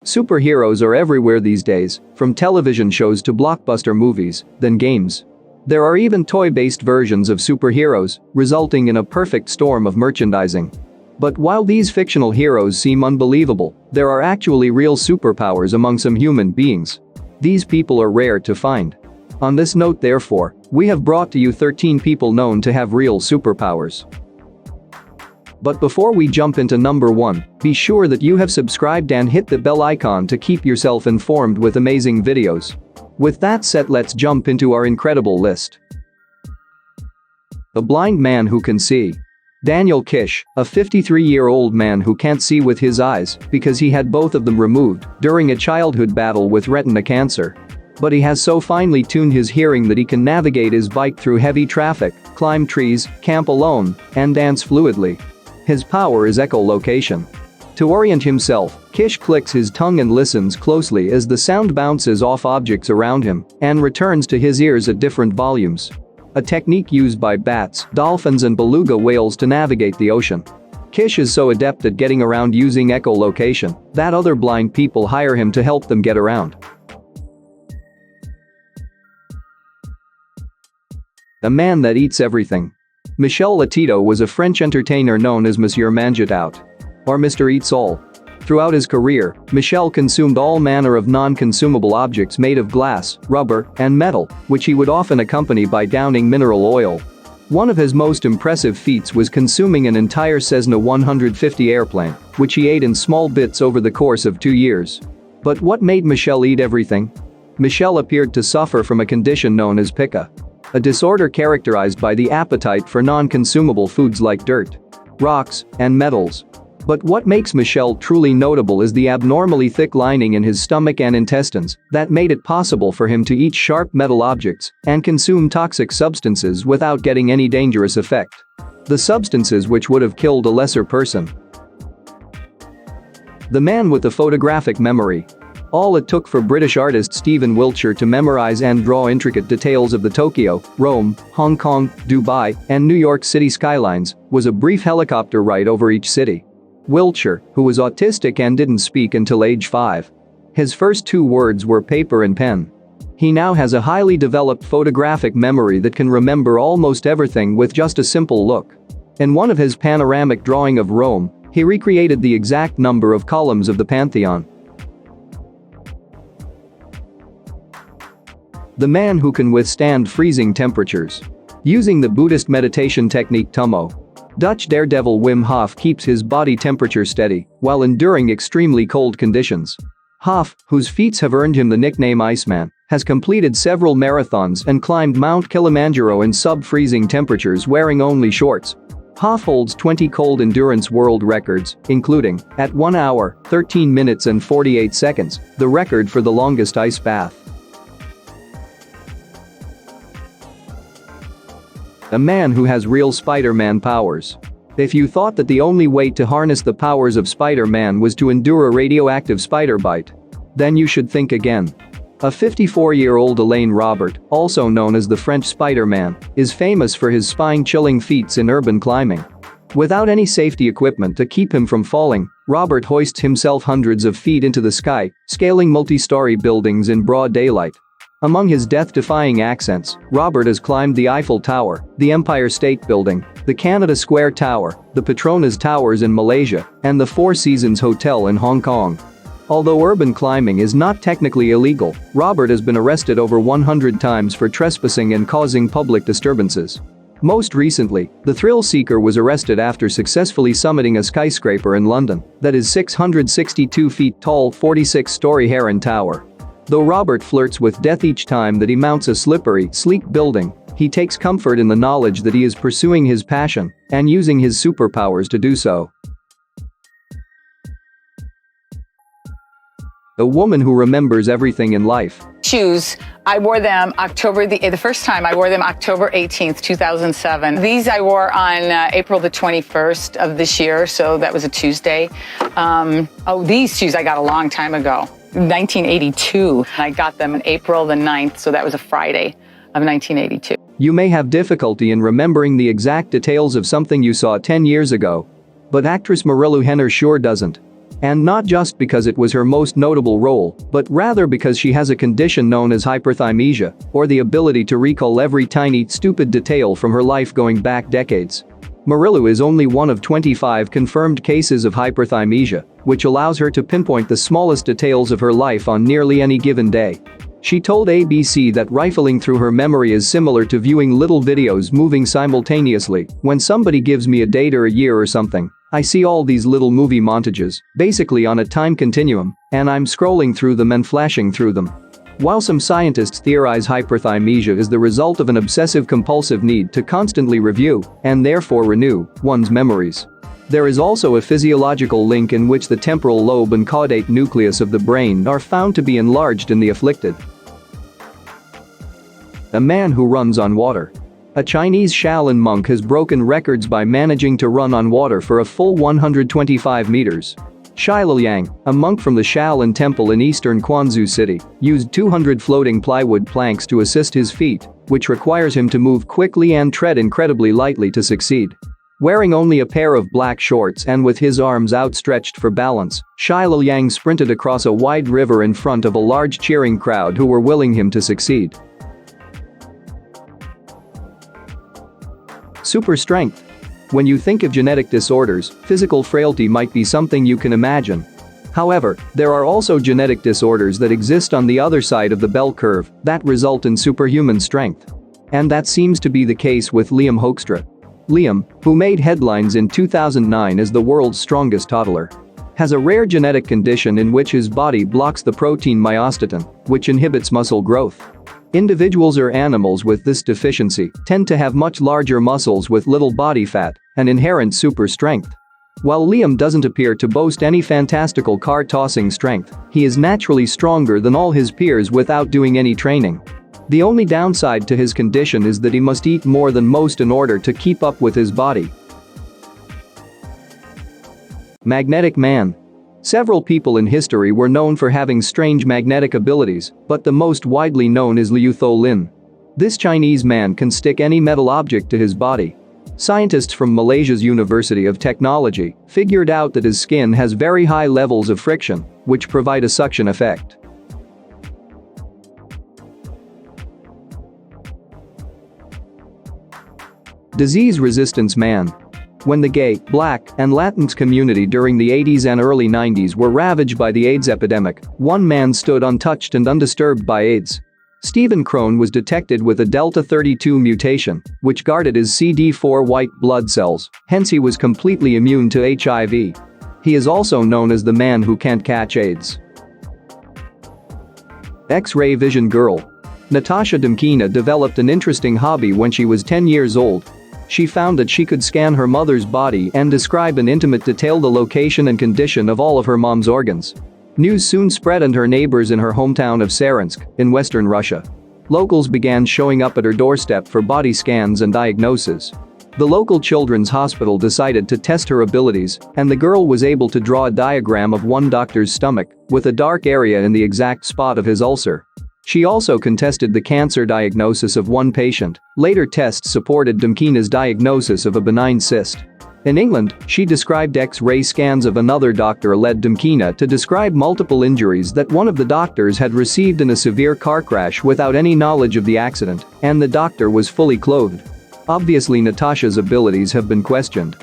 Superheroes are everywhere these days, from television shows to blockbuster movies, then games. There are even toy-based versions of superheroes, resulting in a perfect storm of merchandising. But while these fictional heroes seem unbelievable, there are actually real superpowers among some human beings. These people are rare to find. On this note, therefore, we have brought to you 13 people known to have real superpowers. But before we jump into number 1, be sure that you have subscribed and hit the bell icon to keep yourself informed with amazing videos. With that said, let's jump into our incredible list. The blind man who can see. Daniel Kish, a 53-year-old man who can't see with his eyes because he had both of them removed during a childhood battle with retina cancer. But he has so finely tuned his hearing that he can navigate his bike through heavy traffic, climb trees, camp alone, and dance fluidly. His power is echolocation. To orient himself, Kish clicks his tongue and listens closely as the sound bounces off objects around him and returns to his ears at different volumes. A technique used by bats, dolphins and beluga whales to navigate the ocean. Kish is so adept at getting around using echolocation that other blind people hire him to help them get around. The man that eats everything. Michel Lotito was a French entertainer known as Monsieur Mange-It-Out, or Mr. Eats-All. Throughout his career, Michel consumed all manner of non-consumable objects made of glass, rubber, and metal, which he would often accompany by downing mineral oil. One of his most impressive feats was consuming an entire Cessna 150 airplane, which he ate in small bits over the course of 2 years. But what made Michel eat everything? Michel appeared to suffer from a condition known as pica, a disorder characterized by the appetite for non-consumable foods like dirt, rocks, and metals. But what makes Michel truly notable is the abnormally thick lining in his stomach and intestines that made it possible for him to eat sharp metal objects and consume toxic substances without getting any dangerous effect. The substances which would have killed a lesser person. The man with the photographic memory. All it took for British artist Stephen Wiltshire to memorize and draw intricate details of the Tokyo, Rome, Hong Kong, Dubai, and New York City skylines was a brief helicopter ride over each city. Wiltshire, who was autistic and didn't speak until age 5. His first 2 words were paper and pen. He now has a highly developed photographic memory that can remember almost everything with just a simple look. In one of his panoramic drawing of Rome, he recreated the exact number of columns of the Pantheon. The man who can withstand freezing temperatures. Using the Buddhist meditation technique Tummo, Dutch daredevil Wim Hof keeps his body temperature steady while enduring extremely cold conditions. Hof, whose feats have earned him the nickname Iceman, has completed several marathons and climbed Mount Kilimanjaro in sub-freezing temperatures wearing only shorts. Hof holds 20 cold endurance world records, including, at 1 hour, 13 minutes and 48 seconds, the record for the longest ice bath. A man who has real Spider-Man powers. If you thought that the only way to harness the powers of Spider-Man was to endure a radioactive spider bite, then you should think again. A 54-year-old Alain Robert, also known as the French Spider-Man, is famous for his spine-chilling feats in urban climbing. Without any safety equipment to keep him from falling, Robert hoists himself hundreds of feet into the sky, scaling multi-story buildings in broad daylight. Among his death-defying accents, Robert has climbed the Eiffel Tower, the Empire State Building, the Canada Square Tower, the Petronas Towers in Malaysia, and the Four Seasons Hotel in Hong Kong. Although urban climbing is not technically illegal, Robert has been arrested over 100 times for trespassing and causing public disturbances. Most recently, the thrill seeker was arrested after successfully summiting a skyscraper in London that is 662 feet tall 46-story Heron Tower. Though Robert flirts with death each time that he mounts a slippery, sleek building, he takes comfort in the knowledge that he is pursuing his passion and using his superpowers to do so. A woman who remembers everything in life. Shoes, I wore them the first time I wore them October 18th, 2007. These I wore on April the 21st of this year, so that was a Tuesday. These shoes I got a long time ago. 1982. I got them on April the 9th, so that was a Friday of 1982. You may have difficulty in remembering the exact details of something you saw 10 years ago. But actress Marilu Henner sure doesn't. And not just because it was her most notable role, but rather because she has a condition known as hyperthymesia, or the ability to recall every tiny, stupid detail from her life going back decades. Marilu is only one of 25 confirmed cases of hyperthymesia, which allows her to pinpoint the smallest details of her life on nearly any given day. She told ABC that rifling through her memory is similar to viewing little videos moving simultaneously. When somebody gives me a date or a year or something, I see all these little movie montages, basically on a time continuum, and I'm scrolling through them and flashing through them. While some scientists theorize hyperthymesia is the result of an obsessive-compulsive need to constantly review, and therefore renew, one's memories, there is also a physiological link in which the temporal lobe and caudate nucleus of the brain are found to be enlarged in the afflicted. A man who runs on water. A Chinese Shaolin monk has broken records by managing to run on water for a full 125 meters. Shai Liang, a monk from the Shaolin Temple in eastern Quanzhou City, used 200 floating plywood planks to assist his feet, which requires him to move quickly and tread incredibly lightly to succeed. Wearing only a pair of black shorts and with his arms outstretched for balance, Shai Liang sprinted across a wide river in front of a large cheering crowd who were willing him to succeed. Super strength. When you think of genetic disorders, physical frailty might be something you can imagine. However, there are also genetic disorders that exist on the other side of the bell curve that result in superhuman strength. And that seems to be the case with Liam Hoekstra. Liam, who made headlines in 2009 as the world's strongest toddler, has a rare genetic condition in which his body blocks the protein myostatin, which inhibits muscle growth. Individuals or animals with this deficiency tend to have much larger muscles with little body fat and inherent super strength. While Liam doesn't appear to boast any fantastical car-tossing strength, he is naturally stronger than all his peers without doing any training. The only downside to his condition is that he must eat more than most in order to keep up with his body. Magnetic man. Several people in history were known for having strange magnetic abilities, but the most widely known is Liu Tho-lin. This Chinese man can stick any metal object to his body. Scientists from Malaysia's University of Technology figured out that his skin has very high levels of friction, which provide a suction effect. Disease resistance man. When the gay, black, and Latinx community during the 80s and early 90s were ravaged by the AIDS epidemic, one man stood untouched and undisturbed by AIDS. Stephen Crone was detected with a Delta 32 mutation, which guarded his CD4 white blood cells, hence he was completely immune to HIV. He is also known as the man who can't catch AIDS. X-ray vision girl. Natasha Demkina developed an interesting hobby when she was 10 years old. She found that she could scan her mother's body and describe in intimate detail the location and condition of all of her mom's organs. News soon spread and her neighbors in her hometown of Saransk, in western Russia. Locals began showing up at her doorstep for body scans and diagnosis. The local children's hospital decided to test her abilities, and the girl was able to draw a diagram of one doctor's stomach, with a dark area in the exact spot of his ulcer. She also contested the cancer diagnosis of one patient. Later tests supported Demkina's diagnosis of a benign cyst. In England, she described X-ray scans of another doctor led Demkina to describe multiple injuries that one of the doctors had received in a severe car crash without any knowledge of the accident, and the doctor was fully clothed. Obviously, Natasha's abilities have been questioned.